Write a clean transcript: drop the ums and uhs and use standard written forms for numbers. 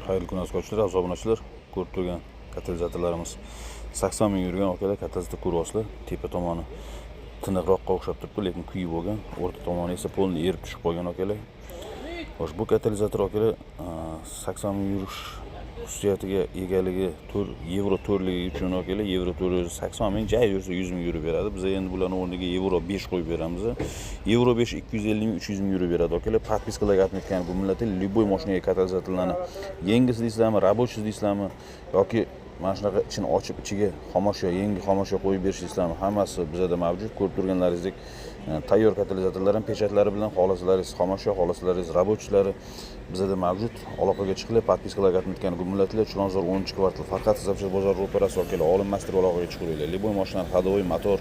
Xayrli kun aziz obunachilar, ko'rib turgan katalizatorlarimiz 80 ming yurgan okalar katalizator ko'ryapsizlar. Tepa tomoni tiniqroqqa o'xshab turibdi, lekin kuyib bo'lgan. O'rta tomoni esa polni erib tushib qolgan okalar. Xo'sh, bu katalizator okalar 80 ming yurish xususiyatiga egaligi yevro 4ligi uchun okalar yevro 480 ming, jay yursa 100 ming yurib beradi. Biz endi bularning o'rniga yevro 5 qo'yib beramiz. Yevro 5 250 ming 300 ming yurib beradi okalar. Подпискаlarga atmayotgan bu millatlar любой mashinaga katalizatorlarni yengisi deysizlarmi, рабочий deysizlarmi yoki mana shunaqa ichini ochib ichiga xomashyo, yangi xomashyo qo'yib berishlaringizlarmi, hammasi bizda mavjud. Ko'rib turganlaringizdek tayyor katalizatorlar ham pechatlari bilan, xohlaslaringiz xomashyo, xohlaslaringiz рабочийлari bizda mavjud. Aloqaga chiqinglar, подпискаlarga atmayotgan bu millatlar Chilonzor 10-kvartal faqat Zavchat bozor ro'parasi okalar olinmasdir aloqaga chiqinglar. Любой mashina, ходовой, motor